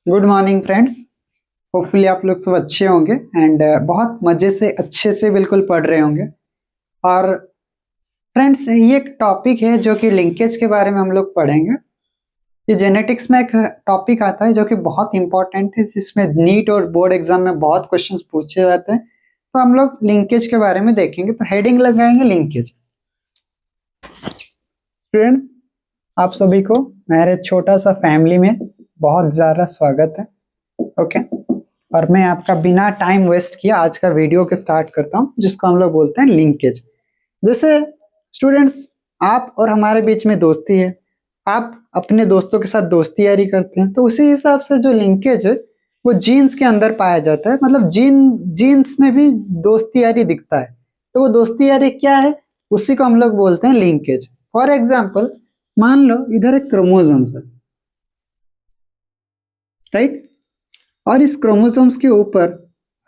Good morning friends. Hopefully आप लोग सब अच्छे होंगे एंड बहुत मज़े से अच्छे से बिल्कुल पढ़ रहे होंगे। और फ्रेंड्स, ये एक टॉपिक है जो कि लिंकेज के बारे में हम लोग पढ़ेंगे। ये जेनेटिक्स में एक टॉपिक आता है जो कि बहुत इंपॉर्टेंट है, जिसमें नीट और बोर्ड एग्जाम में बहुत क्वेश्चंस पूछे जाते हैं। तो हम लोग लिंकेज के बारे में देखेंगे, तो हेडिंग लगाएंगे लिंकेज। फ्रेंड्स, आप सभी को मेरे छोटा सा फैमिली में बहुत ज़्यादा स्वागत है। ओके, और मैं आपका बिना टाइम वेस्ट किए आज का वीडियो के स्टार्ट करता हूँ, जिसको हम लोग बोलते हैं लिंकेज। जैसे स्टूडेंट्स, आप और हमारे बीच में दोस्ती है, आप अपने दोस्तों के साथ दोस्ती यारी करते हैं, तो उसी हिसाब से जो लिंकेज है वो जीन्स के अंदर पाया जाता है। मतलब जीन्स में भी दोस्ती यारी दिखता है, तो वो दोस्ती यारी क्या है, उसी को हम लोग बोलते हैं लिंकेज। फॉर एग्जाम्पल, मान लो इधर एक क्रोमोसोम्स है, राइट, और इस क्रोमोसोम्स के ऊपर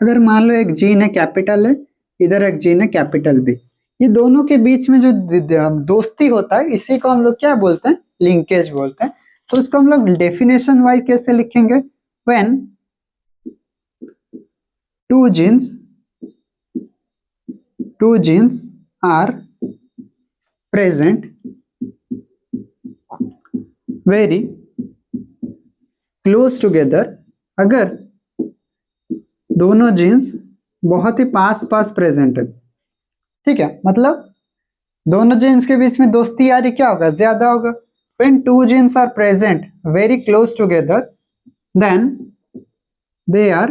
अगर मान लो एक जीन है कैपिटल है, इधर एक जीन है कैपिटल बी, ये दोनों के बीच में जो दोस्ती होता है, इसी को हम लोग क्या बोलते हैं, लिंकेज बोलते हैं। तो इसको हम लोग डेफिनेशन वाइज कैसे लिखेंगे, when two genes are present very close together, अगर दोनों जीन्स बहुत ही पास पास प्रेजेंट है, ठीक है, मतलब दोनों जीन्स के बीच में दोस्ती यारी क्या होगा, ज्यादा होगा। When two genes are present very close together, then they are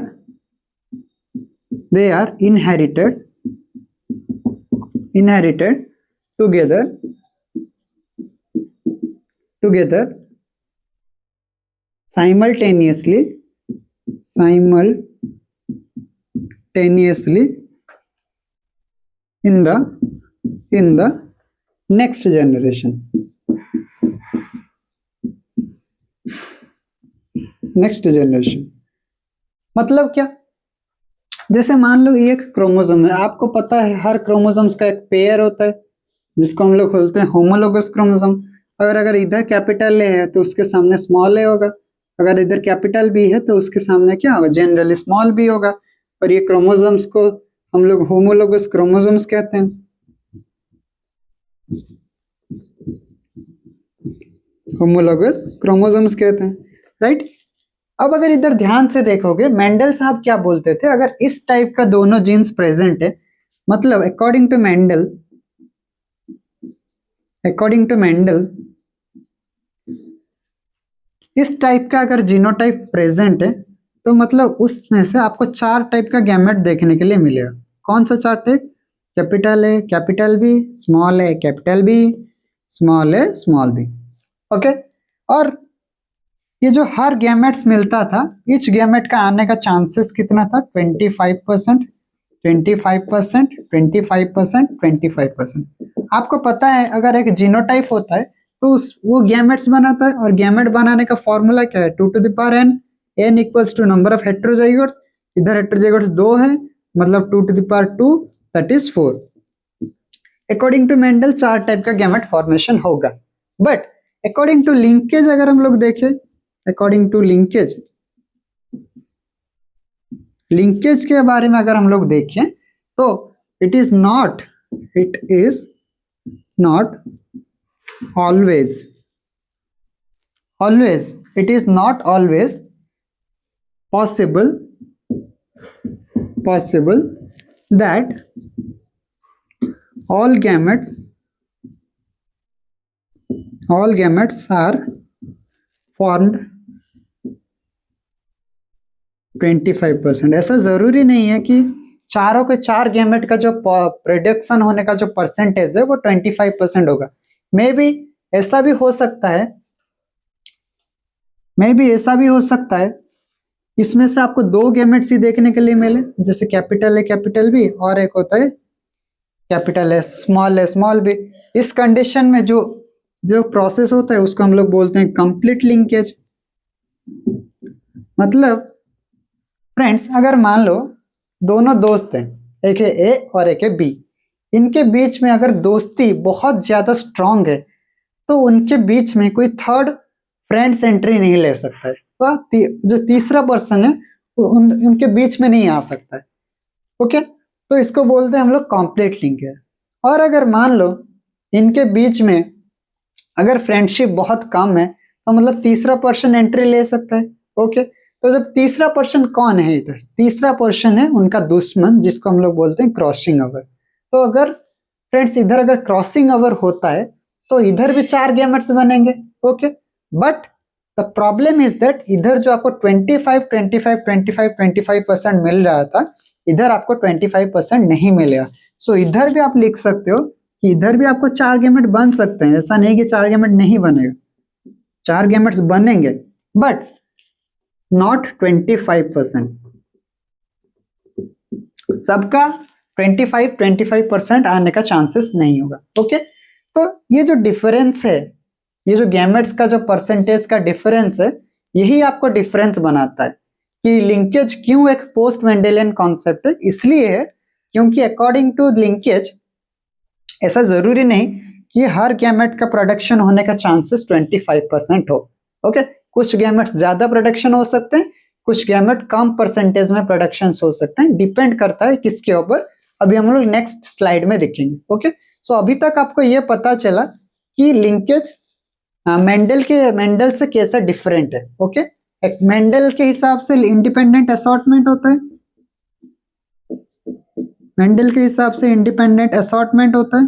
inherited together simultaneously in the next generation. मतलब क्या, जैसे मान लो ये एक क्रोमोसोम है, आपको पता है हर क्रोमोसोम्स का एक पेयर होता है, जिसको हम लोग बोलते हैं होमोलोगस क्रोमोसोम। अगर इधर कैपिटल ए है तो उसके सामने स्मॉल ए होगा, अगर इधर कैपिटल बी है तो उसके सामने क्या होगा, जनरली स्मॉल बी होगा। और ये क्रोमोसोम्स को हम लोग होमोलोगस क्रोमोसोम्स कहते हैं। राइट। अब अगर इधर ध्यान से देखोगे, मेंडल साहब क्या बोलते थे, अगर इस टाइप का दोनों जीन्स प्रेजेंट है, मतलब अकॉर्डिंग टू मेंडल इस टाइप का अगर जीनोटाइप प्रेजेंट है, तो मतलब उसमें से आपको 4 टाइप का गैमेट देखने के लिए मिलेगा। कौन सा 4 type, capital A capital B, small A capital B, small A small B. Okay, और ये जो हर गैमेट्स मिलता था, ईच गैमेट का आने का चांसेस कितना था, 25%, 25%, 25%, 25%। आपको पता है अगर एक जीनोटाइप होता है तो वो गैमेट्स बनाता है, और गैमेट बनाने का फॉर्मूला क्या है, 2 to the power n, n equals to number of heterozygotes. इधर हेटेरोजाइगोट्स 2 है, मतलब 2 to the power 2, that is 4। According to Mendel 4 type का गैमेट फॉर्मेशन होगा। बट अकॉर्डिंग टू लिंकेज अगर हम लोग देखें, अकॉर्डिंग टू लिंकेज के बारे में अगर हम लोग देखें, तो it is not always it is not always possible that all gametes are formed 25%। ऐसा जरूरी नहीं है कि चारों के 4 गैमेट का जो प्रोडक्शन होने का जो परसेंटेज है वो 25% होगा। मे बी ऐसा भी हो सकता है, इसमें से आपको 2 गैमेट्स ही देखने के लिए मिले, जैसे कैपिटल ए कैपिटल बी, और एक होता है कैपिटल ए स्मॉल बी। इस कंडीशन में जो प्रोसेस होता है उसको हम लोग बोलते हैं कंप्लीट लिंकेज। मतलब फ्रेंड्स, अगर मान लो दोनों दोस्त हैं, एक है ए और एक है बी, इनके बीच में अगर दोस्ती बहुत ज्यादा स्ट्रांग है, तो उनके बीच में कोई थर्ड फ्रेंड्स एंट्री नहीं ले सकता है। तो जो तीसरा पर्सन है उनके बीच में नहीं आ सकता है। ओके, तो इसको बोलते हैं हम लोग कंप्लीट लिंकेज। और अगर मान लो इनके बीच में अगर फ्रेंडशिप बहुत कम है तो मतलब तीसरा पर्सन एंट्री ले सकता है। ओके, तो जब तीसरा पर्सन कौन है, इधर तीसरा पर्सन है उनका दुश्मन, जिसको हम लोग बोलते हैं क्रॉसिंग ओवर। तो अगर फ्रेंड्स इधर अगर क्रॉसिंग ओवर होता है तो इधर भी 4 गैमेट्स बनेंगे। Okay, but the problem is that इधर जो आपको 25 मिल रहा था, इधर आपको 25% नहीं मिलेगा। सो इधर भी आप लिख सकते हो कि इधर भी आपको 4 गैमेट बन सकते हैं, ऐसा नहीं कि 4 गैमेट नहीं बनेगा, 4 गैमेट्स बनेंगे बट नॉट 25%। सबका 25% आने का चांसेस नहीं होगा। ओके, तो ये जो डिफरेंस है, ये जो गैमेट्स का जो परसेंटेज का डिफरेंस है, यही आपको डिफरेंस बनाता है कि लिंकेज क्यों एक पोस्ट मेंडेलियन कॉन्सेप्ट है। इसलिए है क्योंकि अकॉर्डिंग टू लिंकेज ऐसा जरूरी नहीं कि हर गैमेट का प्रोडक्शन होने का चांसेस 25% हो। ओके, कुछ गैमेट्स ज्यादा प्रोडक्शन हो सकते हैं, कुछ गैमेट कम परसेंटेज में प्रोडक्शन हो सकते हैं, डिपेंड करता है किसके ऊपर, अभी हम लोग नेक्स्ट स्लाइड में देखेंगे। ओके, सो अभी तक आपको ये पता चला कि लिंकेज मेंडल से कैसा डिफरेंट है। ओके, मेंडल के हिसाब से इंडिपेंडेंट असॉर्टमेंट होता है, मेंडल के हिसाब से इंडिपेंडेंट असॉर्टमेंट होता है,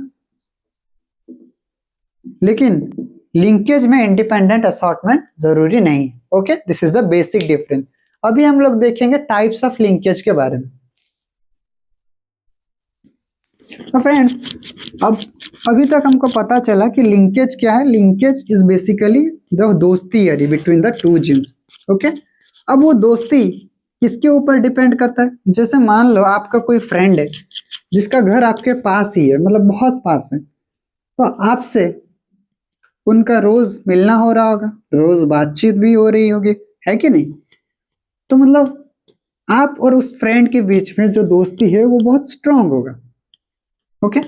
लेकिन लिंकेज में इंडिपेंडेंट असॉर्टमेंट जरूरी नहीं। Okay, this is the basic difference. अभी हम लोग देखेंगे टाइप्स ऑफ लिंकेज के बारे में। तो फ्रेंड्स, अब अभी तक हमको पता चला कि लिंकेज क्या है। लिंकेज इज बेसिकली द दोस्ती यारी between the two genes. Okay, अब वो दोस्ती किसके ऊपर डिपेंड करता है। जैसे मान लो आपका कोई फ्रेंड है जिसका घर आपके पास ही है, मतलब बहुत पास है, तो आपसे उनका रोज मिलना हो रहा होगा, रोज बातचीत भी हो रही होगी, है कि नहीं। तो मतलब आप और उस फ्रेंड के बीच में जो दोस्ती है वो बहुत स्ट्रांग होगा। Okay,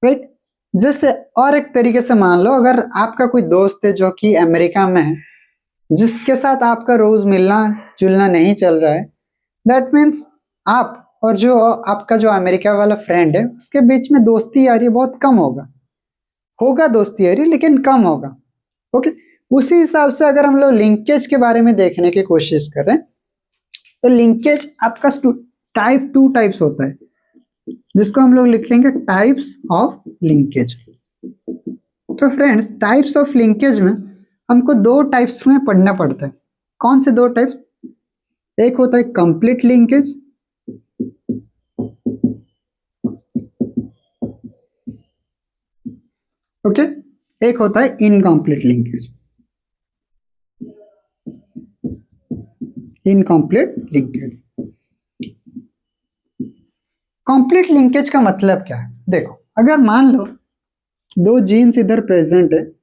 right. जैसे और एक तरीके से मान लो अगर आपका कोई दोस्त है जो कि अमेरिका में है, जिसके साथ आपका रोज मिलना जुलना नहीं चल रहा है, दैट मीन्स आप और जो आपका जो अमेरिका वाला फ्रेंड है उसके बीच में दोस्ती यारी बहुत कम होगा दोस्ती यारी, लेकिन कम होगा। ओके, उसी हिसाब से अगर हम लोग लिंकेज के बारे में देखने की कोशिश करें तो लिंकेज आपका टू टाइप्स होता है, जिसको हम लोग लिखेंगे टाइप्स ऑफ लिंकेज। तो फ्रेंड्स, टाइप्स ऑफ लिंकेज में हमको 2 टाइप्स में पढ़ना पड़ता है। कौन से 2 टाइप्स? एक होता है कंप्लीट लिंकेज, ओके, एक होता है incomplete linkage. Incomplete linkage, complete linkage का मतलब क्या है? देखो, अगर मान लो 2 जीन्स इधर प्रेजेंट है,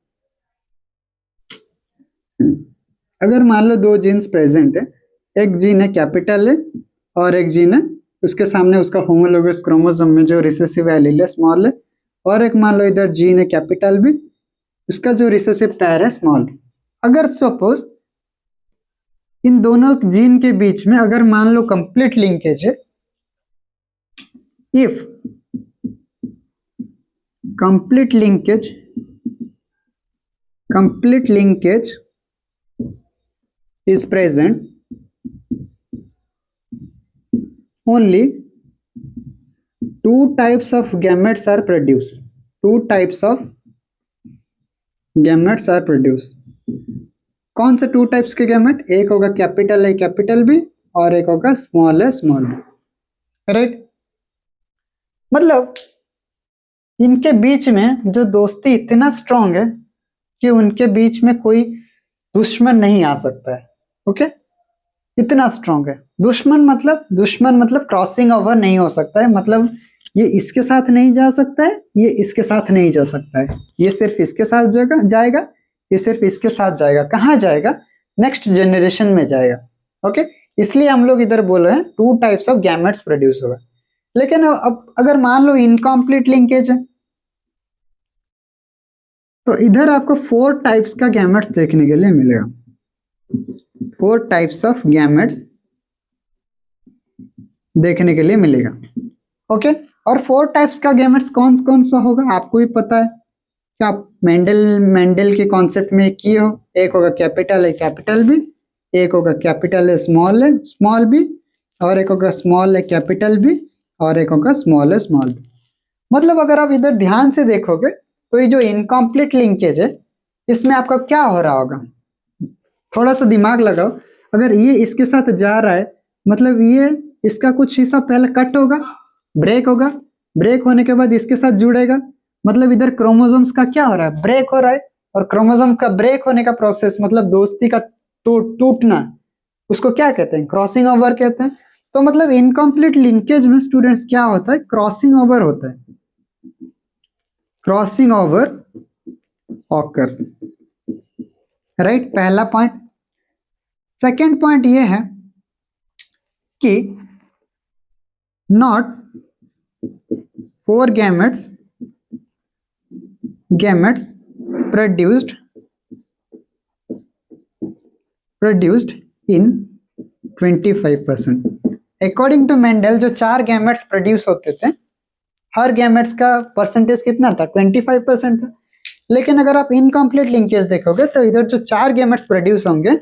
अगर मान लो 2 जीन्स प्रेजेंट है, एक जीन है कैपिटल है और एक जीन है उसके सामने उसका होमोलोगस क्रोमोसोम में जो रिसेसिव एलील है स्मॉल है, और एक मान लो इधर जीन है कैपिटल भी, उसका जो रिसेसिव पैर है स्मॉल। अगर सपोज इन दोनों जीन के बीच में अगर मान लो कंप्लीट लिंकेज है, if complete linkage is present, only 2 types of gametes are produced. 2 types of gametes are produced. कौन से 2 टाइप्स के गैमेट? एक होगा कैपिटल ए कैपिटल बी और एक होगा small A small B, right. मतलब इनके बीच में जो दोस्ती इतना स्ट्रांग है कि उनके बीच में कोई दुश्मन नहीं आ सकता है। ओके, इतना स्ट्रांग है। दुश्मन मतलब क्रॉसिंग ओवर नहीं हो सकता है, मतलब ये इसके साथ नहीं जा सकता है, ये इसके साथ नहीं जा सकता है, ये सिर्फ इसके साथ जाएगा, ये सिर्फ इसके साथ जाएगा। कहाँ जाएगा? नेक्स्ट जनरेशन में जाएगा। ओके, इसलिए हम लोग इधर बोल रहे हैं 2 टाइप्स ऑफ गैमेट्स प्रोड्यूस होगा। लेकिन अब अगर मान लो इनकम्प्लीट लिंकेज है तो इधर आपको 4 टाइप्स का गैमेट्स देखने के लिए मिलेगा। 4 टाइप्स ऑफ गैमेट्स देखने के लिए मिलेगा। ओके, और 4 टाइप्स का गैमेट्स कौन कौन सा होगा आपको भी पता है क्या? आप मेंडल के कॉन्सेप्ट में किए हो। एक होगा कैपिटल ए कैपिटल बी, एक होगा कैपिटल ए स्मॉल बी, और एक होगा स्मॉल ए कैपिटल बी, और एक होगा स्मॉल ए स्मॉल बी। मतलब अगर आप इधर ध्यान से देखोगे तो ये जो इनकम्प्लीट लिंकेज है इसमें आपका क्या हो रहा होगा, थोड़ा सा दिमाग लगाओ। अगर ये इसके साथ जा रहा है मतलब ये इसका कुछ हिस्सा पहले कट होगा, ब्रेक होगा, ब्रेक होने के बाद इसके साथ जुड़ेगा, मतलब इधर क्रोमोसोम्स का क्या हो रहा है, ब्रेक हो रहा है। और क्रोमोसोम का ब्रेक होने का प्रोसेस मतलब दोस्ती का टूटना, उसको क्या कहते हैं, क्रॉसिंग ओवर कहते हैं। तो मतलब इनकम्प्लीट लिंकेज में स्टूडेंट्स क्या होता है, क्रॉसिंग ओवर होता है, क्रॉसिंग ओवर ऑकर्स, राइट, पहला पॉइंट। सेकेंड पॉइंट ये है कि not 4 gametes produced in 25%। According to Mendel जो 4 गैमेट्स प्रोड्यूस होते थे, हर गैमेट्स का परसेंटेज कितना था, 25% था। लेकिन अगर आप इनकम्प्लीट लिंकेज देखोगे तो इधर जो 4 गैमेट्स प्रोड्यूस होंगे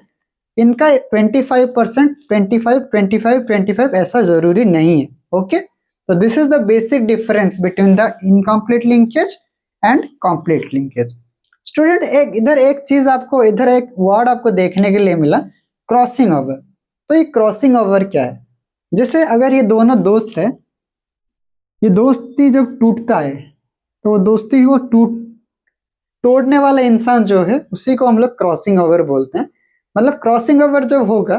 इनका 25%, 25, 25, 25 ऐसा जरूरी नहीं है। ओके, तो this is the basic difference between the incomplete linkage and complete linkage. Student एक चीज आपको, इधर एक वर्ड आपको देखने के लिए मिला, क्रॉसिंग ओवर। तो ये क्रॉसिंग ओवर क्या है, जैसे अगर ये दोनों दोस्त है, ये दोस्ती जब टूटता है तो वो दोस्ती को तोड़ने वाला इंसान जो है उसी को हम लोग क्रॉसिंग ओवर बोलते हैं। मतलब क्रॉसिंग ओवर जब होगा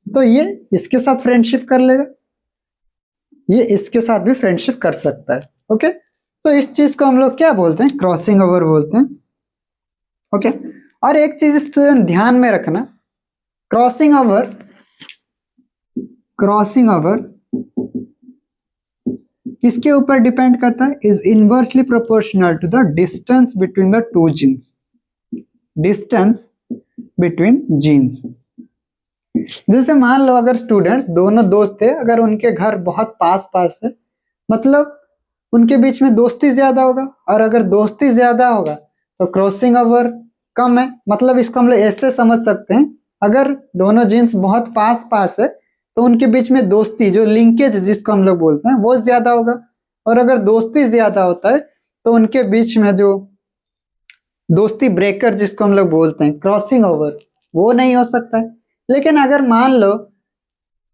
तो ये इसके साथ फ्रेंडशिप कर लेगा, ये इसके साथ भी फ्रेंडशिप कर सकता है। ओके, तो इस चीज को हम लोग क्या बोलते हैं, क्रॉसिंग ओवर बोलते हैं। ओके, और एक चीज स्टूडेंट ध्यान में रखना, क्रॉसिंग ओवर किसके ऊपर डिपेंड करता है, is inversely proportional to the distance between the two genes, distance between genes. जैसे मान लो अगर स्टूडेंट्स दोनों दोस्त थे, अगर उनके घर बहुत पास पास है मतलब उनके बीच में दोस्ती ज्यादा होगा, और अगर दोस्ती ज्यादा होगा तो क्रॉसिंग ओवर कम है। मतलब इसको हम लोग ऐसे समझ सकते हैं, अगर दोनों जीन्स बहुत पास पास है तो उनके बीच में दोस्ती, जो लिंकेज जिसको हम लोग बोलते हैं, वो ज्यादा होगा। और अगर दोस्ती ज्यादा होता है तो उनके बीच में जो दोस्ती ब्रेकर जिसको हम लोग बोलते हैं, क्रॉसिंग ओवर, वो नहीं हो सकता है। लेकिन अगर मान लो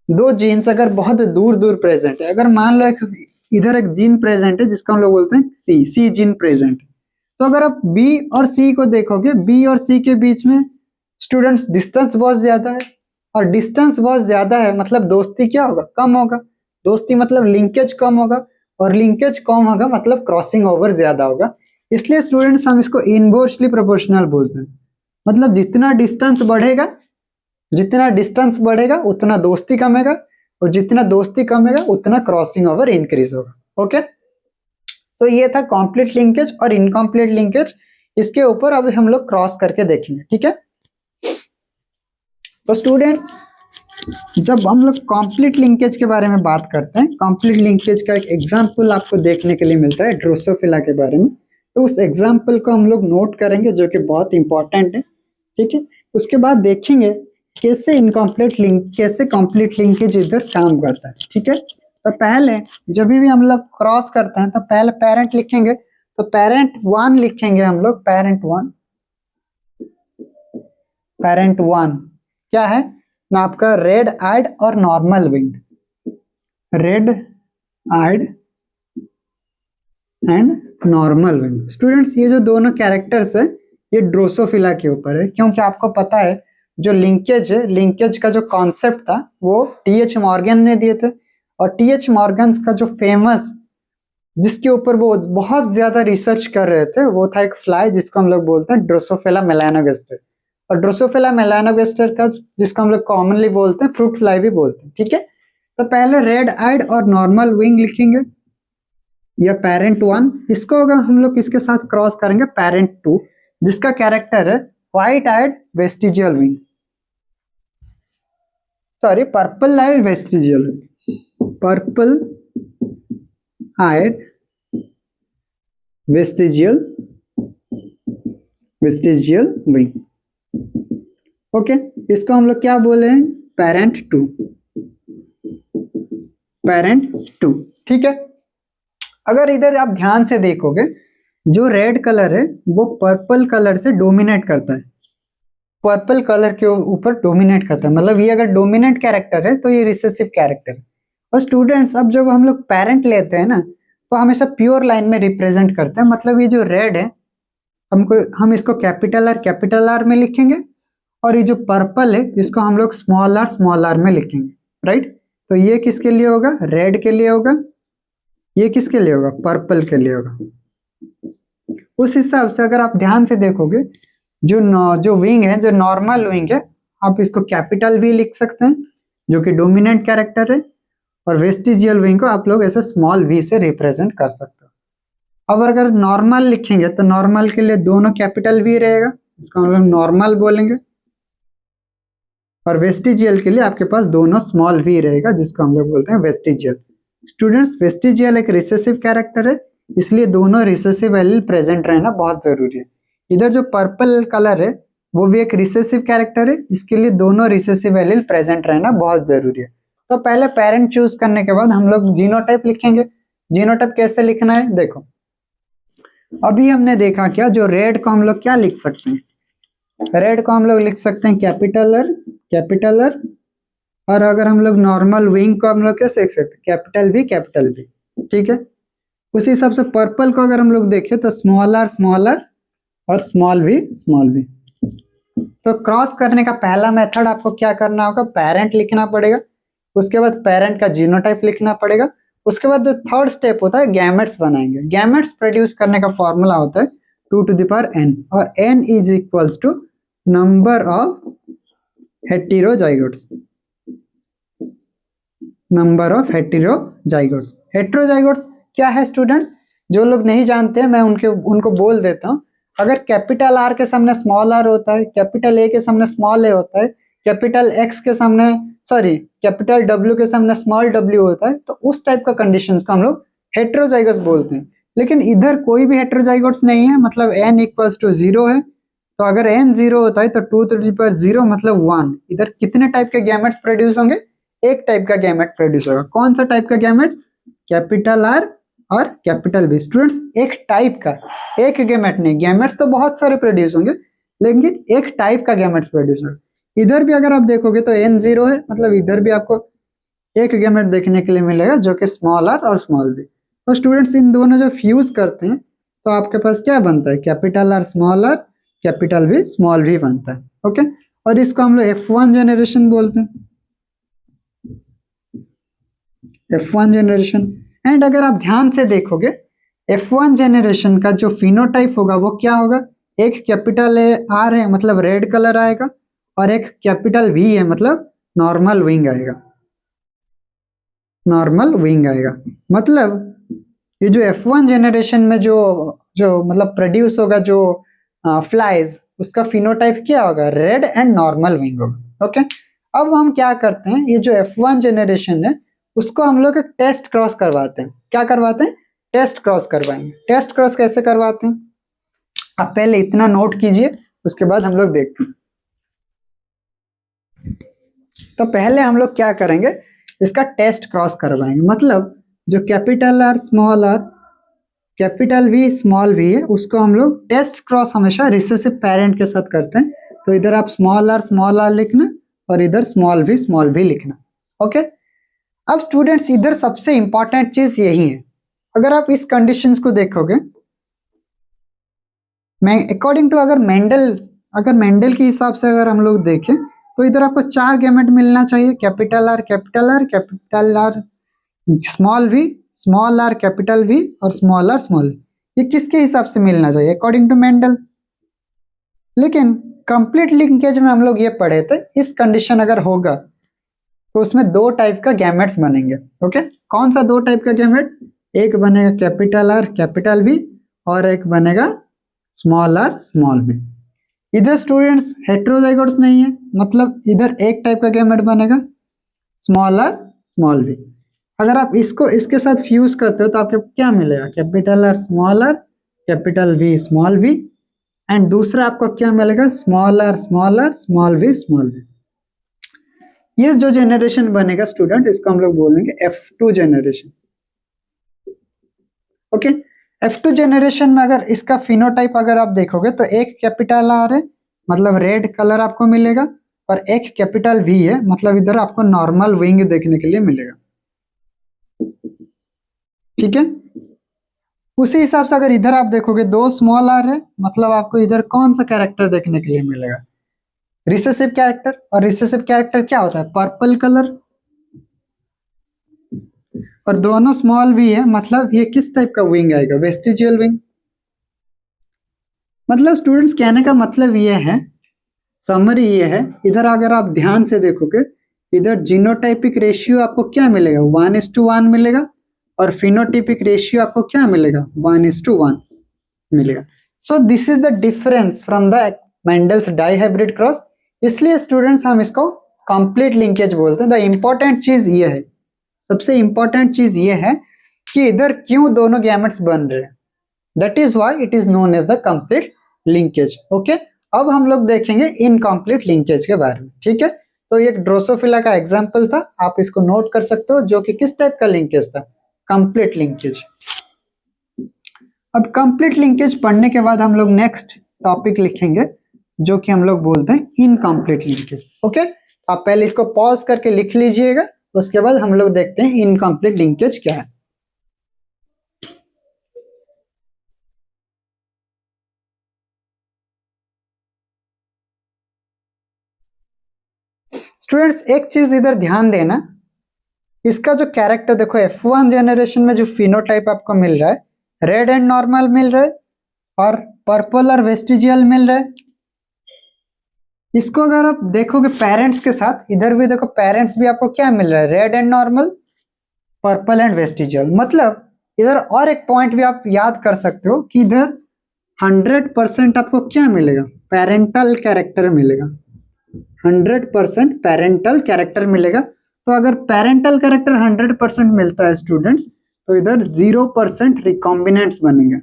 दो जीन्स अगर बहुत दूर दूर प्रेजेंट है, अगर मान लो इधर एक जीन प्रेजेंट है जिसको हम लोग बोलते हैं सी जीन प्रेजेंट है, तो अगर आप बी और सी को देखोगे, बी और सी के बीच में स्टूडेंट्स डिस्टेंस बहुत ज्यादा है, और डिस्टेंस बहुत ज्यादा है मतलब दोस्ती क्या होगा, कम होगा। दोस्ती मतलब लिंकेज कम होगा, और लिंकेज कम होगा मतलब क्रॉसिंग ओवर ज्यादा होगा। इसलिए स्टूडेंट्स हम इसको इनवर्सली प्रोपोर्शनल बोलते हैं। मतलब जितना डिस्टेंस बढ़ेगा उतना दोस्ती कमेगा, और जितना दोस्ती कमेगा उतना क्रॉसिंग ओवर इंक्रीज होगा। ओके, तो ये था कंप्लीट लिंकेज और इनकम्प्लीट लिंकेज। इसके ऊपर अभी हम लोग क्रॉस करके देखेंगे, ठीक है। तो स्टूडेंट्स जब हम लोग कंप्लीट लिंकेज के बारे में बात करते हैं, कंप्लीट लिंकेज का एक एग्जांपल आपको देखने के लिए मिलता है ड्रोसोफिला के बारे में। तो उस एग्जांपल को हम लोग नोट करेंगे जो कि बहुत इंपॉर्टेंट है, ठीक है। उसके बाद देखेंगे कैसे कंप्लीट लिंकेज इधर काम करता है, ठीक है। तो पहले जब भी हम लोग क्रॉस करते हैं तो पहले पेरेंट लिखेंगे, तो पेरेंट 1 लिखेंगे हम लोग, पेरेंट वन क्या है ना, आपका रेड आइड और normal wing, red eyed and normal wing. Students ये जो दोनों कैरेक्टर्स है ये ड्रोसोफिला के ऊपर है, क्योंकि आपको पता है जो लिंकेज है, लिंकेज का जो कॉन्सेप्ट था वो टीएच मॉर्गन ने दिए थे। और टीएच मॉर्गन का जो फेमस, जिसके ऊपर वो बहुत ज्यादा रिसर्च कर रहे थे, वो था एक फ्लाई जिसको हम लोग बोलते हैं ड्रोसोफिला मेलानोगास्टर। और ड्रोसोफिला मेलानोगास्टर का जिसको हम लोग कॉमनली बोलते हैं फ्रूट फ्लाई भी बोलते हैं, ठीक है। तो पहले रेड आइड और नॉर्मल विंग लिखेंगे, या पेरेंट 1। इसको अगर हम लोग किसके साथ क्रॉस करेंगे, पेरेंट 2, जिसका कैरेक्टर है व्हाइट आइड वेस्टिजियल विंग, सॉरी, पर्पल आइड वेस्टिजियल, पर्पल आइड वेस्टिजियल वेस्टिजियल विंग। ओके, इसको हम लोग क्या बोले हैं, पेरेंट टू, पेरेंट टू। ठीक है, अगर इधर आप ध्यान से देखोगे, जो रेड कलर है वो पर्पल कलर से डोमिनेट करता है, पर्पल कलर के ऊपर डोमिनेट करता है, मतलब ये अगर डोमिनेंट कैरेक्टर है तो ये रिसेसिव कैरेक्टर है। और स्टूडेंट्स, अब जब हम लोग पेरेंट लेते हैं ना, तो हमेशा प्योर लाइन में रिप्रेजेंट करते हैं, मतलब ये जो रेड है हम इसको कैपिटल आर में लिखेंगे, और ये जो पर्पल है इसको हम लोग स्मॉल आर में लिखेंगे, राइट। तो ये किसके लिए होगा, रेड के लिए होगा, ये किसके लिए होगा, पर्पल के लिए होगा। उस हिसाब से अगर आप ध्यान से देखोगे, जो विंग है, जो नॉर्मल विंग है, आप इसको कैपिटल भी लिख सकते हैं जो कि डोमिनेंट कैरेक्टर है, और वेस्टिजियल विंग को आप लोग ऐसे स्मॉल वी से रिप्रेजेंट कर सकते हो। अब अगर नॉर्मल लिखेंगे तो नॉर्मल के लिए दोनों कैपिटल वी रहेगा, इसको हम लोग नॉर्मल बोलेंगे, और वेस्टिजियल के लिए आपके पास दोनों स्मॉल वी रहेगा, जिसको हम लोग बोलते हैं वेस्टिजियल। स्टूडेंट्स, वेस्टिजियल एक रिसेसिव कैरेक्टर है, इसलिए दोनों रिसेसिव एलील प्रेजेंट रहना बहुत जरूरी है। इधर जो पर्पल कलर है वो भी एक रिसेसिव कैरेक्टर है, इसके लिए दोनों रिसेसिव एलील प्रेजेंट रहना बहुत जरूरी है। तो पहले पेरेंट चूज करने के बाद हम लोग जीनोटाइप लिखेंगे। जीनोटाइप कैसे लिखना है, देखो अभी हमने देखा क्या, जो रेड को हम लोग क्या लिख सकते हैं, रेड को हम लोग लिख सकते हैं कैपिटल आर, और अगर हम लोग नॉर्मल विंग को हम लोग कैसे लिख सकते हैं, कैपिटल वी। ठीक है, उसी हिसाब से पर्पल को अगर हम लोग देखें तो स्मॉल आर और स्मॉल वी। तो क्रॉस करने का पहला मेथड आपको क्या करना होगा, पेरेंट लिखना पड़ेगा, उसके बाद पेरेंट का जीनोटाइप लिखना पड़ेगा, उसके बाद जो थर्ड स्टेप होता है गैमेट्स बनाएंगे। गैमेट्स प्रोड्यूस करने का फॉर्मूला होता है 2 to the power n, और n is equals to number of heterozygotes, number of heterozygotes. Heterozygotes क्या है स्टूडेंट्स, जो लोग नहीं जानते हैं मैं उनको बोल देता हूँ। अगर कैपिटल आर के सामने स्मॉल आर होता है, कैपिटल ए के सामने स्मॉल ए होता है, कैपिटल एक्स के सामने कैपिटल डब्ल्यू के सामने स्मॉल डब्ल्यू होता है, तो उस टाइप का कंडीशंस को हम लोग हेटेरोजाइगस बोलते हैं। लेकिन इधर कोई भी हेटेरोजाइगोट्स नहीं है, मतलब n इक्वल्स टू 0 है, तो अगर n 0 होता है तो 2 to the power 0 मतलब 1। इधर कितने टाइप के गैमेट्स प्रोड्यूस होंगे, एक टाइप का गैमेट प्रोड्यूस होगा। कौन सा टाइप का गैमेट, कैपिटल आर और कैपिटल बी। स्टूडेंट्स, एक टाइप का, एक गैमेट नहीं, गैमेट्स तो बहुत सारे प्रोड्यूस होंगे, लेकिन एक टाइप का गैमेट्स प्रोड्यूस होगा। इधर भी अगर आप देखोगे तो n 0 है, मतलब इधर भी आपको एक गैमेट देखने के लिए मिलेगा जो कि स्मॉल आर और स्मॉल बी। तो स्टूडेंट्स, इन दोनों जो फ्यूज करते हैं तो आपके पास क्या बनता है, capital R, capital V, small V बनता है। ओके, और इसको हम लोग F1 जनरेशन बोलते हैं, F1 जनरेशन। एंड अगर आप ध्यान से देखोगे, F1 जनरेशन का जो फिनोटाइप होगा वो क्या होगा, एक कैपिटल आर है मतलब रेड कलर आएगा, और एक कैपिटल वी है मतलब नॉर्मल विंग आएगा, नॉर्मल विंग आएगा। मतलब ये जो F1 जनरेशन में जो जो मतलब प्रोड्यूस होगा जो फ्लाइज, उसका फिनोटाइप क्या होगा, रेड एंड नॉर्मल विंग होगा। ओके, अब हम क्या करते हैं, ये जो F1 जनरेशन है उसको हम लोग एक टेस्ट क्रॉस करवाते हैं। क्या करवाते हैं, टेस्ट क्रॉस करवाएंगे। टेस्ट क्रॉस कैसे करवाते हैं, आप पहले इतना नोट कीजिए, उसके बाद हम लोग देखते हैं। तो पहले हम लोग क्या करेंगे, इसका टेस्ट क्रॉस करवाएंगे। मतलब जो capital R, small R, capital V, small V है, उसको हम लोग टेस्ट क्रॉस हमेशा रिसेसिव पेरेंट के साथ करते हैं। तो इधर आप स्मॉल आर लिखना, और इधर स्मॉल वी लिखना। ओके, अब स्टूडेंट्स, इधर सबसे इंपॉर्टेंट चीज यही है। अगर आप इस कंडीशंस को देखोगे, मैं अकॉर्डिंग टू अगर मेंडल के हिसाब से अगर हम लोग देखें तो इधर आपको 4 गैमेट मिलना चाहिए, capital R, small R, capital V, और स्मॉल आर। ये किसके हिसाब से मिलना चाहिए, अकॉर्डिंग टू मेंडल। लेकिन कंप्लीट लिंकेज में हम लोग ये पढ़े थे, इस कंडीशन अगर होगा तो उसमें 2 टाइप का गैमेट्स बनेंगे। ओके, कौन सा 2 टाइप का गैमेट, एक बनेगा कैपिटल आर, कैपिटल वी, और एक बनेगा स्मॉल आर, स्मॉल वी। इधर स्टूडेंट्स हेटेरोजाइगोट्स नहीं है, मतलब इधर एक टाइप का गैमेट बनेगा, स्मॉलर स्मॉल वी। अगर आप इसको इसके साथ फ्यूज करते हो तो आपको क्या मिलेगा, capital R small R, capital V small V, and दूसरा आपको क्या मिलेगा, small R small R small V small V. ये जो जनरेशन बनेगा स्टूडेंट, इसको हम लोग बोलेंगे F2 generation. Okay, F2 generation में अगर इसका फिनोटाइप अगर आप देखोगे तो एक कैपिटल आर है, मतलब रेड कलर आपको मिलेगा, और एक कैपिटल वी है, मतलब इधर आपको नॉर्मल विंग देखने के लिए मिलेगा। ठीक है, उसी हिसाब से अगर इधर आप देखोगे दो स्मॉल आर है, मतलब आपको इधर कौन सा कैरेक्टर देखने के लिए मिलेगा, रिसेसिव कैरेक्टर। और रिसेसिव कैरेक्टर क्या होता है, पर्पल कलर। और दोनों स्मॉल वी है, मतलब ये किस टाइप का विंग आएगा, वेस्टिजियल विंग। मतलब स्टूडेंट्स कहने का मतलब ये है, समरी ये है, इधर अगर आप ध्यान से देखोगे, इधर जीनोटाइपिक रेशियो आपको क्या मिलेगा, 1:1 मिलेगा, और फिनोटाइपिक रेशियो आपको क्या मिलेगा, 1:1 मिलेगा। So this is the difference from the Mendel's dihybrid cross. इसलिए स्टूडेंट्स हम इसको कंप्लीट लिंकेज बोलते हैं। द इंपॉर्टेंट चीज ये है, सबसे इंपॉर्टेंट चीज ये है कि इधर क्यों दोनों गैमेट्स बन रहे हैं, that is why it is known as the complete linkage. Okay, अब हम लोग देखेंगे इनकम्प्लीट लिंकेज के बारे में। ठीक है, तो ये ड्रोसोफिला का एग्जांपल था, आप इसको नोट कर सकते हो, जो कि किस टाइप का लिंकेज था, कंप्लीट लिंकेज। अब कंप्लीट लिंकेज पढ़ने के बाद हम लोग नेक्स्ट टॉपिक लिखेंगे, जो कि हम लोग बोलते हैं इनकम्प्लीट लिंकेज। ओके, आप पहले इसको पॉज करके लिख लीजिएगा, उसके बाद हम लोग देखते हैं इनकम्प्लीट लिंकेज क्या है। स्टूडेंट्स एक चीज इधर ध्यान देना, इसका जो कैरेक्टर देखो, F1 जनरेशन में जो फिनोटाइप आपको मिल रहा है, रेड एंड नॉर्मल मिल रहा है, और पर्पल और वेस्टिजियल मिल रहा है। इसको अगर आप देखोगे पेरेंट्स के साथ, इधर भी देखो पेरेंट्स भी आपको क्या मिल रहा है, red and normal, purple and vestigial. मतलब इधर और एक पॉइंट भी आप याद कर सकते हो कि इधर 100% आपको क्या मिलेगा, पेरेंटल कैरेक्टर मिलेगा, 100% पेरेंटल कैरेक्टर मिलेगा। तो अगर पेरेंटल कैरेक्टर 100% मिलता है स्टूडेंट्स, तो इधर 0% रिकॉम्बिनेंट्स बनेंगे।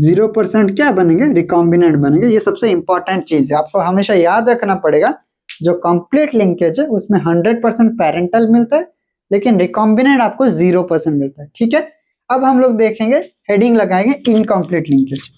0% क्या बनेंगे, रिकॉम्बिनेंट बनेंगे। ये सबसे इंपॉर्टेंट चीज है, आपको हमेशा याद रखना पड़ेगा। जो कंप्लीट लिंकेज है उसमें 100% पेरेंटल मिलता है, लेकिन रिकॉम्बिनेंट आपको 0% मिलता है। ठीक है, अब हम लोग देखेंगे, हेडिंग लगाएंगे इनकम्प्लीट लिंकेज।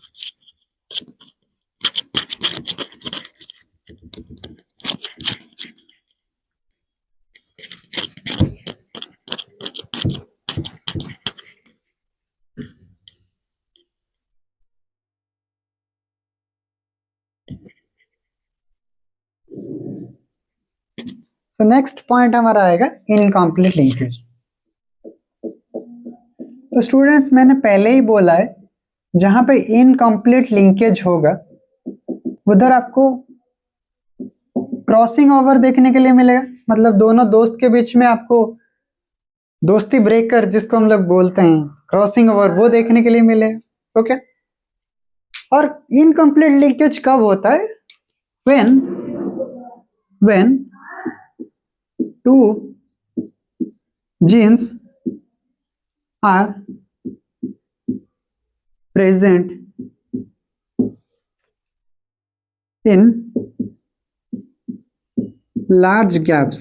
तो नेक्स्ट पॉइंट हमारा आएगा इनकम्प्लीट लिंकेज। तो स्टूडेंट्स मैंने पहले ही बोला है, जहां पे इनकम्प्लीट लिंकेज होगा उधर आपको क्रॉसिंग ओवर देखने के लिए मिलेगा, मतलब दोनों दोस्त के बीच में आपको दोस्ती ब्रेकर जिसको हम लोग बोलते हैं, क्रॉसिंग ओवर, वो देखने के लिए मिलेगा। ओके, और इनकम्प्लीट लिंकेज कब होता है, when two genes are present in large gaps।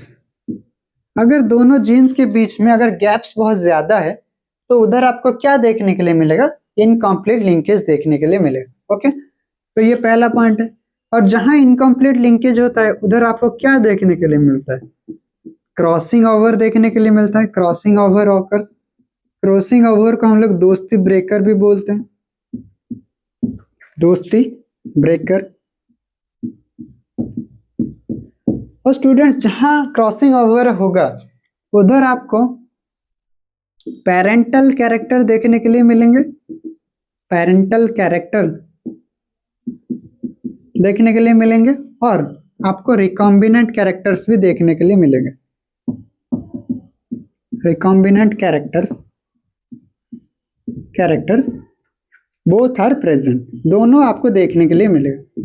अगर दोनों जीन्स के बीच में अगर गैप्स बहुत ज्यादा है, तो उधर आपको क्या देखने के लिए मिलेगा, इनकम्प्लीट लिंकेज देखने के लिए मिलेगा। ओके, तो ये पहला पॉइंट है। और जहां इनकम्प्लीट लिंकेज होता है उधर आपको क्या देखने के लिए मिलता है, क्रॉसिंग ओवर देखने के लिए मिलता है। Crossing over occur, crossing over को हम लोग दोस्ती ब्रेकर भी बोलते हैं, दोस्ती ब्रेकर। और स्टूडेंट्स जहां क्रॉसिंग ओवर होगा उधर आपको पेरेंटल कैरेक्टर देखने के लिए मिलेंगे, पेरेंटल कैरेक्टर देखने के लिए मिलेंगे, और आपको रिकॉम्बिनेंट कैरेक्टर्स भी देखने के लिए मिलेंगे। Recombinant characters both are present, दोनों आपको देखने के लिए मिलेगा।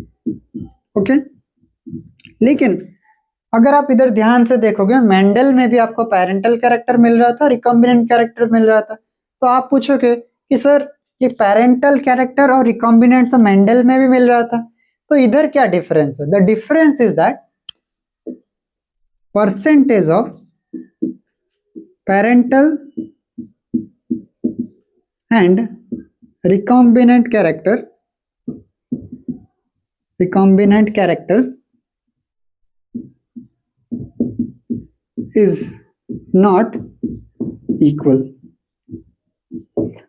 ओके, लेकिन अगर आप इधर ध्यान से देखोगे मेंडल में भी आपको पेरेंटल कैरेक्टर मिल रहा था, रिकॉम्बिनेंट कैरेक्टर मिल रहा था। तो आप पूछोगे कि सर ये पेरेंटल कैरेक्टर और रिकॉम्बिनेंट तो मेंडल में भी मिल रहा था, तो इधर क्या डिफरेंस है? The difference is that percentage of parental and recombinant characters is not equal।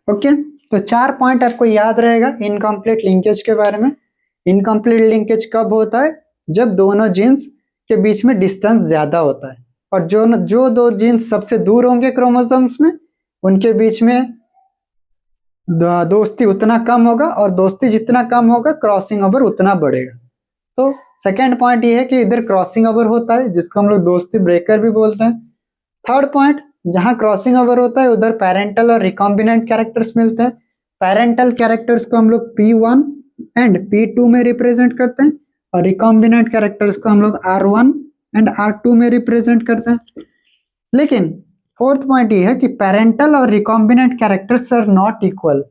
Okay, तो 4 पॉइंट आपको याद रहेगा इनकम्प्लीट लिंकेज के बारे में। इनकम्प्लीट लिंकेज कब होता है? जब दोनों जीन्स के बीच में डिस्टेंस ज्यादा होता है, और जो दो जीन्स सबसे दूर होंगे क्रोमोसोम्स में, उनके बीच में दोस्ती उतना कम होगा, और दोस्ती जितना कम होगा क्रॉसिंग ओवर उतना बढ़ेगा। तो सेकेंड पॉइंट ये है कि इधर क्रॉसिंग ओवर होता है, जिसको हम लोग दोस्ती ब्रेकर भी बोलते हैं। थर्ड पॉइंट, जहां क्रॉसिंग ओवर होता है उधर पेरेंटल और रिकॉम्बिनेंट कैरेक्टर्स मिलते हैं। पेरेंटल कैरेक्टर्स को हम लोग P1 एंड P2 में रिप्रेजेंट करते हैं, और रिकॉम्बिनेंट कैरेक्टर्स को हम लोग R1 एंड R2 में रिप्रेजेंट करते हैं। लेकिन फोर्थ पॉइंट ये है कि पेरेंटल और recombinant characters are not equal,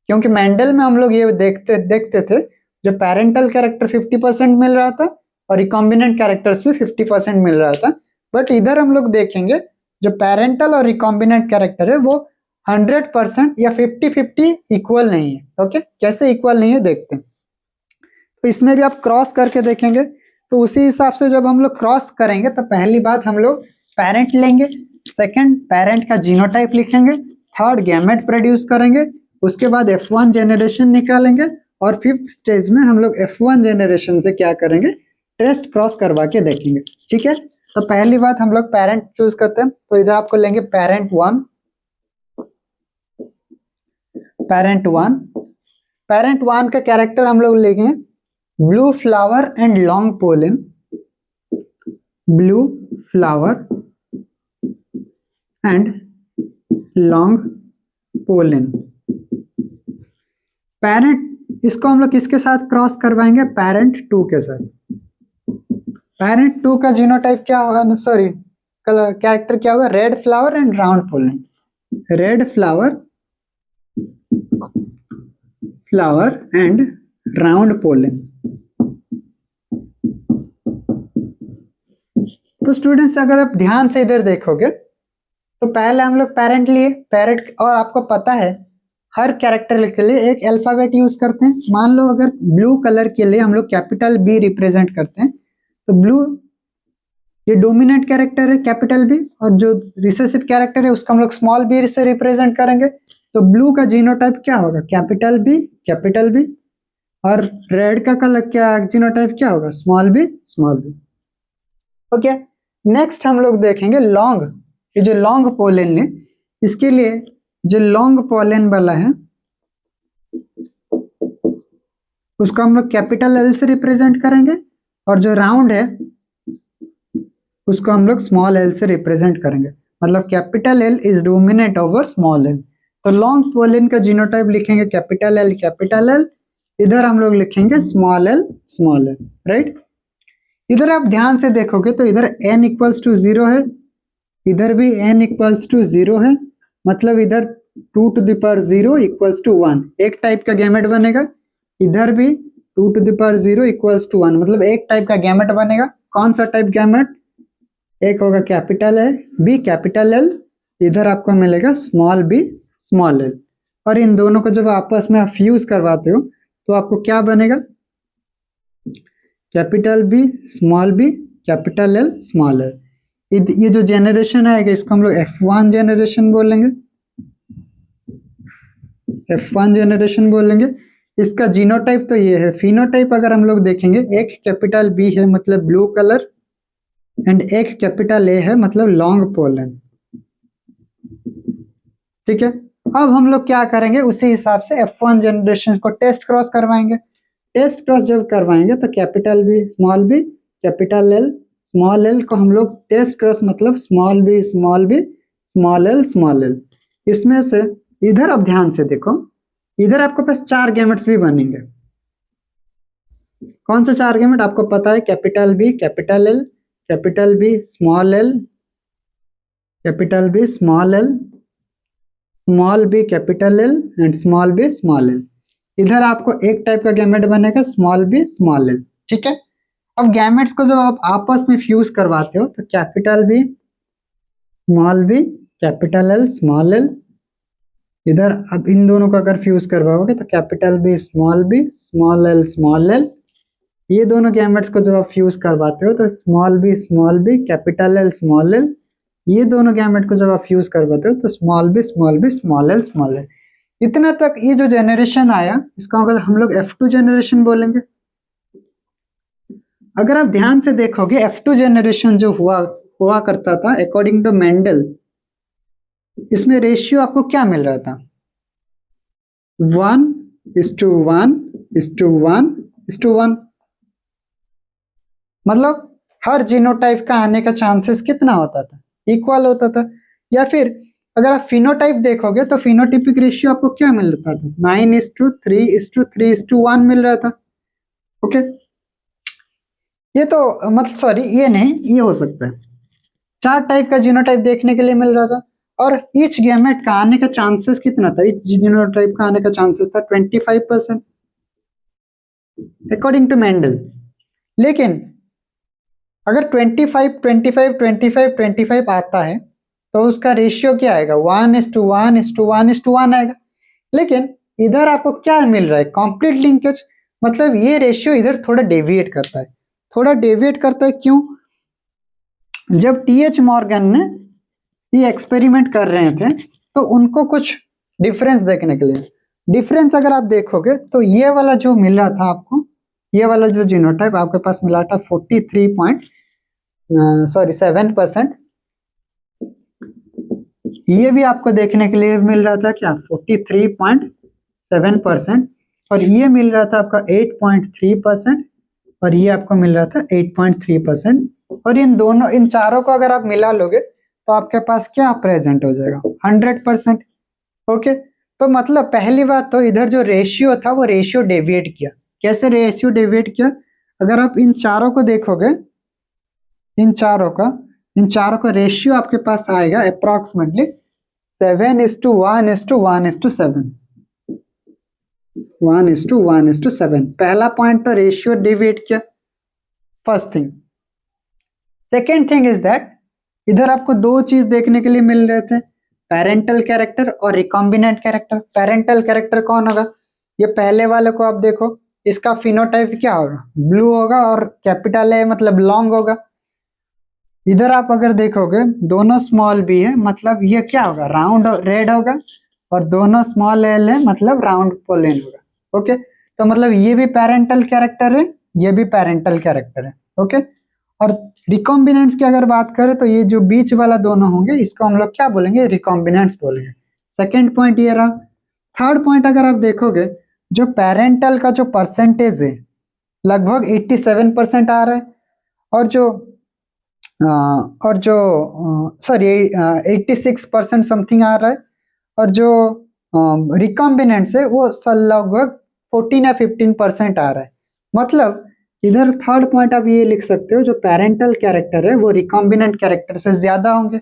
क्योंकि मेंडल में हम लोग ये देखते थे जो पेरेंटल कैरेक्टर 50% मिल रहा था और रिकॉम्बिनेंट कैरेक्टर्स भी 50% मिल रहा था। बट इधर हम लोग देखेंगे जो पेरेंटल और रिकॉम्बिनेंट कैरेक्टर है वो 100% या 50-50 इक्वल नहीं है। ओके, कैसे इक्वल नहीं है देखते हैं। तो इसमें भी आप क्रॉस करके देखेंगे, तो उसी हिसाब से जब हम लोग क्रॉस करेंगे तो पहली बात हम लोग पेरेंट लेंगे, सेकंड पेरेंट का जीनोटाइप लिखेंगे, थर्ड गैमेट प्रोड्यूस करेंगे, उसके बाद F1 जेनरेशन निकालेंगे, और फिफ्थ स्टेज में हम लोग F1 जेनरेशन से क्या करेंगे? टेस्ट क्रॉस करवा के देखेंगे। ठीक है, तो पहली बात हम लोग पेरेंट चूज करते हैं, तो इधर आपको लेंगे पेरेंट वन। पेरेंट वन का कैरेक्टर हम लोग लेंगे blue flower and long pollen. Blue flower and long pollen. Parent, इसको हम लोग किसके साथ क्रॉस करवाएंगे? पेरेंट 2 के साथ। पेरेंट 2 का जीनोटाइप क्या होगा? सॉरी, कैरेक्टर क्या होगा? Red flower and round pollen. Red flower and round pollen. तो स्टूडेंट्स अगर आप ध्यान से इधर देखोगे तो पहले हम लोग पेरेंट लिए, पेरेंट, और आपको पता है हर कैरेक्टर के लिए एक अल्फाबेट यूज करते हैं। मान लो अगर ब्लू कलर के लिए हम लोग कैपिटल B रिप्रेजेंट करते हैं, तो ब्लू ये डोमिनेंट कैरेक्टर है कैपिटल B, और जो रिसेसिव कैरेक्टर है उसका हम लोग स्मॉल b से रिप्रेजेंट करेंगे। तो ब्लू का जीनोटाइप क्या होगा? Capital B। और रेड का कलर क्या जीनोटाइप क्या होगा? Small b। ओके, नेक्स्ट हम लोग देखेंगे लॉन्ग। ये जो लॉन्ग पोलन है, इसके लिए जो लॉन्ग पोलन वाला है उसको हम लोग कैपिटल L से रिप्रेजेंट करेंगे, और जो राउंड है उसको हम लोग स्मॉल l से रिप्रेजेंट करेंगे। मतलब capital L is dominant over small l। तो लॉन्ग पोलन का जीनोटाइप लिखेंगे कैपिटल L। इधर हम लोग लिखेंगे स्मॉल l, राइट। इधर आप ध्यान से देखोगे तो इधर n इक्वल्स टू 0 है, इधर भी n इक्वल्स टू 0 है, मतलब इधर 2 to the power 0 equals to 1 एक टाइप का गैमेट बनेगा। इधर भी 2 to the power 0 equals to 1, मतलब एक टाइप का गैमेट बनेगा। कौन सा टाइप गैमेट? एक होगा कैपिटल B कैपिटल L, इधर आपको मिलेगा स्मॉल b स्मॉल l, और इन दोनों को जब आपस में आप फ्यूज करवाते हो तो आपको क्या बनेगा? Capital B capital L small l। ये जो जेनरेशन आएगा इसको हम लोग F1 जेनरेशन बोलेंगे। इसका जीनोटाइप तो ये है। फिनोटाइप अगर हम लोग देखेंगे, एक कैपिटल B है मतलब ब्लू कलर, एंड एक कैपिटल A है मतलब लॉन्ग पोलन। ठीक है, अब हम लोग क्या करेंगे? उसी हिसाब से F1 जनरेशन को टेस्ट क्रॉस करवाएंगे। टेस्ट क्रॉस जब करवाएंगे तो capital B capital L small l को हम लोग टेस्ट क्रॉस मतलब स्मॉल b स्मॉल l। इसमें से इधर अब ध्यान से देखो, इधर आपके पास 4 गैमेट्स भी बनेंगे। कौन से 4 गैमेट आपको पता है? Capital B capital L capital B small L, capital B small L, small B capital L and small B small L. इधर आपको एक टाइप का गैमेट बनेगा स्मॉल बी स्मॉल एल, ठीक है। अब गैमेट्स को जब आप आपस में फ्यूज करवाते हो तो capital B small B capital L small L, इधर अब इन दोनों को अगर फ्यूज करवाओगे तो कैपिटल बी स्मॉल एल, ये दोनों गैमेट्स को जब आप फ्यूज करवाते हो तो small B capital L small L, ये दोनों गैमेट को जब आप फ्यूज करवाते हो तो स्मॉल बी स्मॉल एल। इतना तक ये जो जेनरेशन आया इसको अगर हम लोग F2 जेनरेशन बोलेंगे। अगर आप ध्यान से देखोगे F2 जेनरेशन जो हुआ करता था अकॉर्डिंग टू मेंडल, इसमें रेशियो आपको क्या मिल रहा था 1:1:1:1, मतलब हर जीनोटाइप का आने का चांसेस कितना होता था, इक्वल होता था। या फिर अगर आप फिनोटाइप देखोगे तो फिनोटिपिक रेशियो आपको क्या मिल रहा था 9:3:3:1 मिल रहा था। ओके, ये तो मतलब सॉरी ये नहीं, ये हो सकता है 4 टाइप का जीनोटाइप देखने के लिए मिल रहा था। और ईच गैमेट का आने का चांसेस कितना था, ईच जीनोटाइप का आने का चांसेस था 25% अकॉर्डिंग टू मेंडल। लेकिन अगर 25 आता है तो उसका रेशियो क्या आएगा 1:1:1:1 आएगा। लेकिन इधर आपको क्या मिल रहा है कंप्लीट लिंकेज, मतलब ये रेशियो इधर थोड़ा डेविएट करता है, क्यों? जब TH मॉर्गन ने ये एक्सपेरिमेंट कर रहे थे तो उनको कुछ डिफरेंस देखने के लिए, डिफरेंस अगर आप देखोगे तो ये वाला जो मिल रहा था आपको, ये वाला जो जीनोटाइप आपके पास मिला था 7%, ये भी आपको देखने के लिए मिल रहा था क्या 43.7%, और ये मिल रहा था आपका 8.3%, और ये आपको मिल रहा था 8.3%। और इन चारों को अगर आप मिला लोगे तो आपके पास क्या प्रेजेंट हो जाएगा 100%। ओके, तो मतलब पहली बात तो इधर जो रेशियो था वो रेशियो डेविएट किया। कैसे रेशियो डेविएट किया, अगर आप इन चारों को देखोगे, इन चारों का रेशियो आपके पास आएगा अप्रोक्सीमेटली 7:1:1:7, पहला पॉइंट तो रेशियो डिवाइड किया, first thing. Second thing is that इधर आपको दो चीज देखने के लिए मिल रहे थे, पेरेंटल कैरेक्टर और रिकॉम्बिनेंट कैरेक्टर। पेरेंटल कैरेक्टर कौन होगा, ये पहले वाले को आप देखो, इसका फिनोटाइप क्या होगा ब्लू होगा और कैपिटल ए मतलब लॉन्ग होगा। इधर आप अगर देखोगे दोनों स्मॉल बी है मतलब ये क्या होगा राउंड रेड होगा, और दोनों स्मॉल एल है मतलब राउंड पोलेन होगा। ओके, तो मतलब ये भी पेरेंटल कैरेक्टर है, ये भी पेरेंटल कैरेक्टर है। ओके, और रिकॉम्बिनेंट्स की अगर बात करें तो ये जो बीच वाला दोनों होंगे इसको हम लोग क्या बोलेंगे रिकॉम्बिनेंट्स बोलेंगे। सेकेंड पॉइंट ये रहा। थर्ड पॉइंट अगर आप देखोगे जो पेरेंटल का जो परसेंटेज है लगभग 87% आ रहा है, और जो सॉरी 86% समथिंग आ रहा है, और जो रिकॉम्बिनेंट्स है वो लगभग 14 या 15% आ रहा है। मतलब इधर थर्ड पॉइंट आप ये लिख सकते हो जो पेरेंटल कैरेक्टर है वो रिकॉम्बिनेंट कैरेक्टर से ज्यादा होंगे।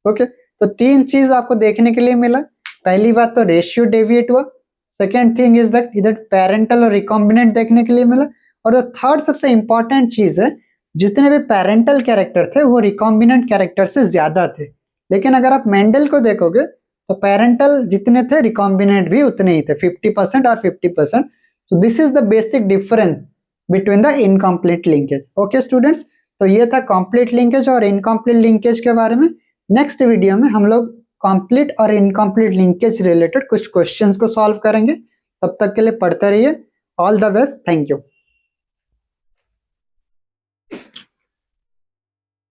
ओके, तो तीन चीज आपको देखने के लिए मिला। पहली बात तो रेशियो डेविएट हुआ, सेकेंड थिंग इज दैट इधर पेरेंटल और रिकॉम्बिनेंट देखने के लिए मिला, और जो थर्ड सबसे इंपॉर्टेंट चीज है जितने भी पेरेंटल कैरेक्टर थे वो रिकॉम्बिनेंट कैरेक्टर से ज्यादा थे। लेकिन अगर आप मेंडल को देखोगे तो पेरेंटल जितने थे रिकॉम्बिनेंट भी उतने ही थे 50% और 50%। So this is the basic difference between the incomplete linkage. Okay students, तो ये था कंप्लीट लिंकेज और इनकम्प्लीट लिंकेज के बारे में। नेक्स्ट वीडियो में हम लोग कंप्लीट और इनकम्प्लीट लिंकेज रिलेटेड कुछ क्वेश्चंस को सॉल्व करेंगे। तब तक के लिए पढ़ते रहिए। All the best, thank you.